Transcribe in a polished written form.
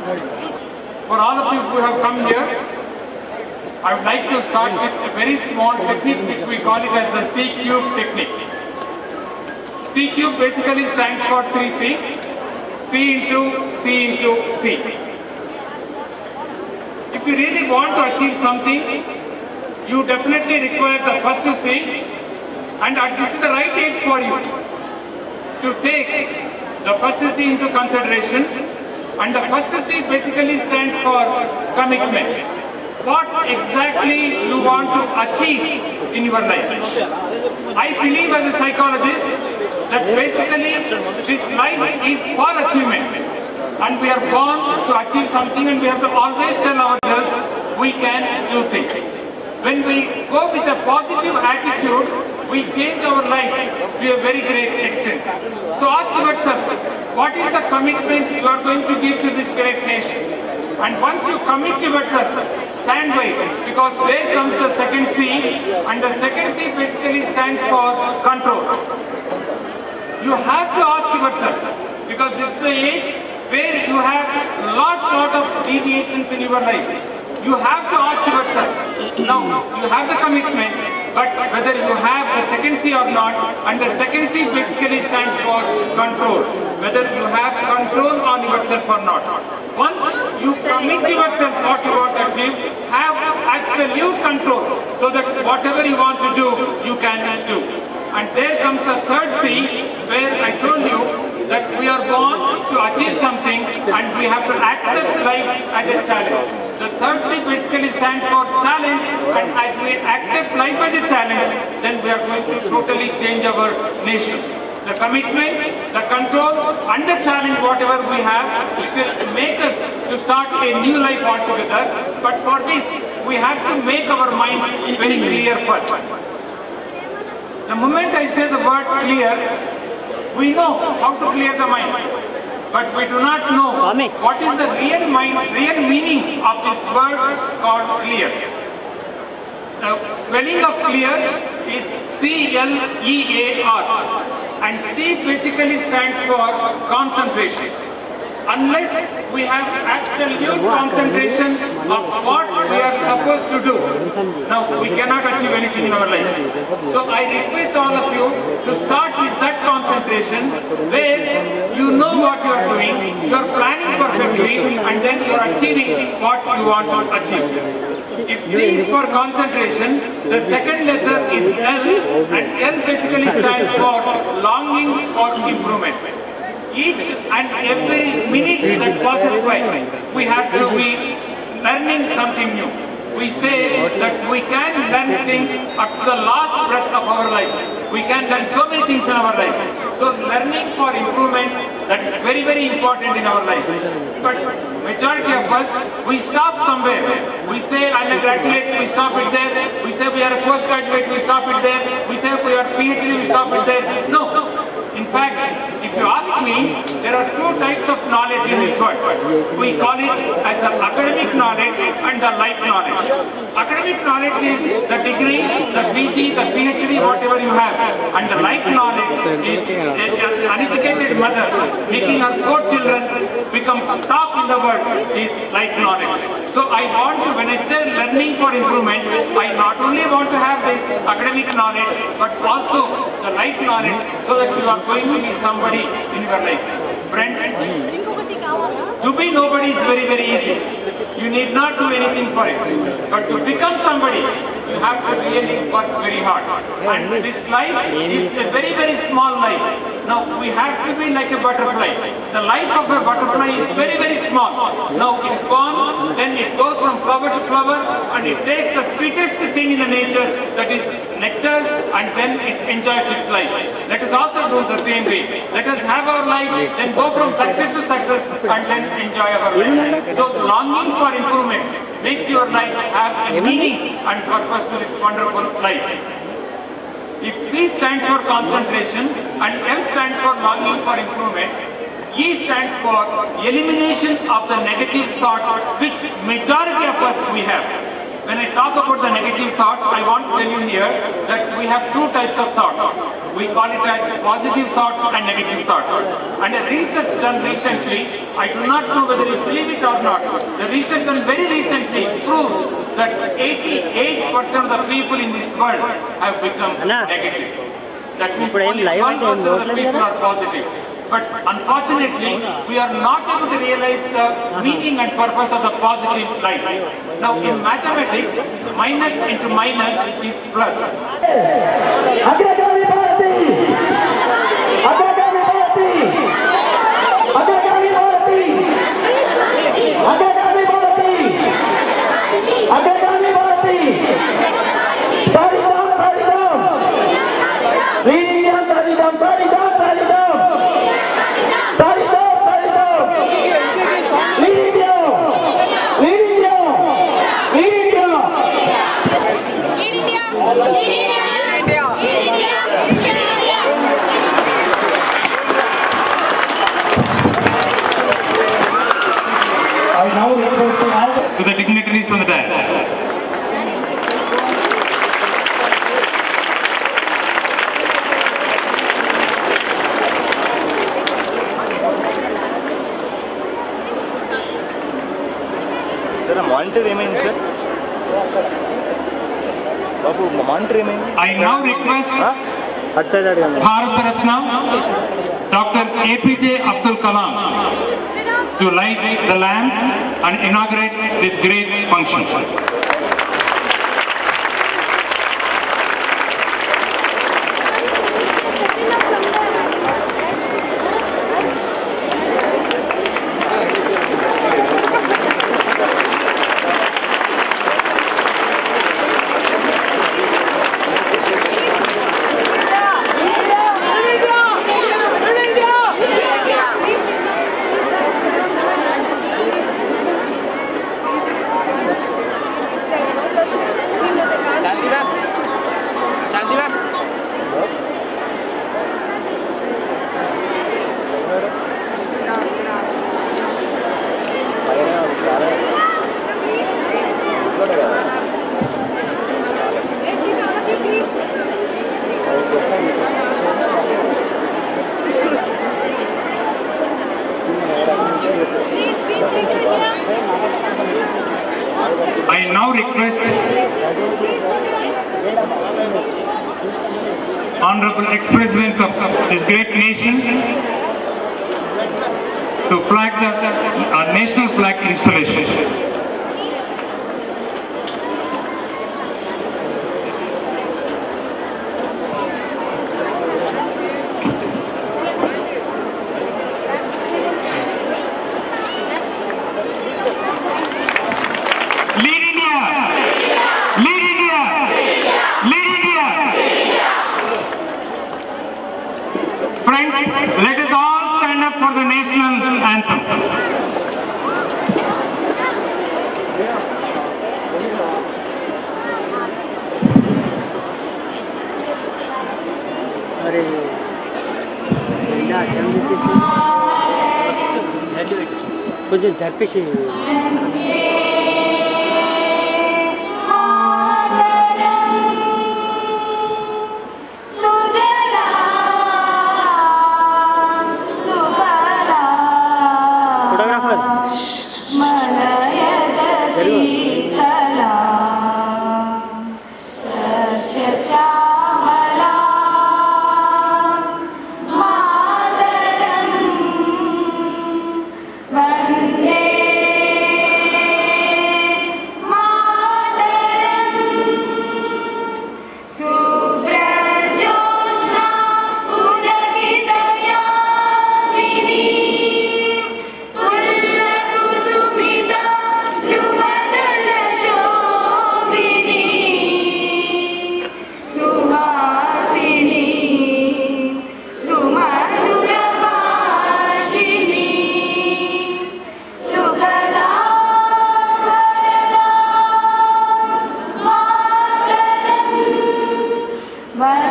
For all of you who have come here, I would like to start with a very small technique which we call it as the C-cube technique. C-cube basically stands for 3 C's. C into C into C. If you really want to achieve something, you definitely require the first C, and this is the right age for you to take the first C into consideration. And the first C basically stands for commitment. What exactly you want to achieve in your life. I believe as a psychologist that basically this life is for achievement, and we are born to achieve something, and we have to always tell ourselves we can do things. When we go with a positive attitude, we change our life to a very great extent. So ask yourself, what is the commitment you are going to give to this great nation? And once you commit yourself, stand by it, because there comes the second C, and the second C basically stands for control. You have to ask yourself, because this is the age where you have lot of deviations in your life. You have to ask yourself, now you have the commitment, but whether you have the second C or not, and the second C basically stands for control, whether you have control on yourself or not. Once you commit yourself what you want to achieve, have absolute control, so that whatever you want to do, you can do. And there comes the third C, where I told you that we are born to achieve something, and we have to accept life as a challenge. The third C basically stands for challenge, and as we accept life as a challenge, then we are going to totally change our nation. The commitment, the control, and the challenge, whatever we have, it will make us to start a new life altogether. But for this, we have to make our minds very clear first. The moment I say the word clear, we know how to clear the mind, but we do not know what is the real meaning of this word called clear. The spelling of clear is C-L-E-A-R, and C basically stands for concentration. Unless we have absolute concentration of what we are supposed to do, now we cannot achieve anything in our life. So I request all of you to start with that concentration, where you know what you are doing, you are planning perfectly, and then you are achieving what you want to achieve. If C is for concentration, the second letter is L, and L basically stands for longing for improvement. Each and every minute that passes by, we have to be learning something new. We say that we can learn things up to the last breath of our life. We can learn so many things in our life. So learning for improvement, that is very, very important in our life. But majority of us, we stop somewhere. We say undergraduate, we stop it there. We say we are a postgraduate, we stop it there. We say we are PhD, we stop it there. No. In fact, if you ask me, there are two types of knowledge in this world. We call it as the academic knowledge and the life knowledge. Academic knowledge is the degree, the PG, the PhD, whatever you have. And the life knowledge is an uneducated mother making her 4 children become top in the world is life knowledge. So I want to, when I say learning for improvement, I not only want to have this academic knowledge, but also the life knowledge, so that you are going to be somebody in your life. Friends, to be nobody is very, very easy. You need not do anything for it. But to become somebody, you have to really work very hard. And this life is a very, very small life. Now, we have to be like a butterfly. The life of a butterfly is very, very small. Now, it's born, then it goes from flower to flower, and it takes the sweetest thing in the nature, that is nectar, and then it enjoys its life. Let us also do the same way. Let us have our life, then go from success to success, and then enjoy our life. So, longing for improvement makes your life have a meaning and purpose to this wonderful life. If C stands for concentration and L stands for longing for improvement, E stands for elimination of the negative thoughts which majority of us we have. When I talk about the negative thoughts, I want to tell you here that we have two types of thoughts. We call it as positive thoughts and negative thoughts. And a research done recently, I do not know whether you believe it or not, the research done very recently proves that 88% of the people in this world have become negative. That means only 1% of the people are positive. But unfortunately, we are not able to realize the meaning and purpose of the positive life. Now, in mathematics, minus into minus is plus. To the dignitaries on the dais. Sir, a monitor remains, sir. Babu, monitor remains. I now request Bharat Ratna, Dr. APJ Abdul Kalam, to light the lamp and inaugurate this great function. I now request Honorable ex-President of this great nation to flag the national flag installation. Friends, let us all stand up for the national anthem. कुछ झटपट से Bye.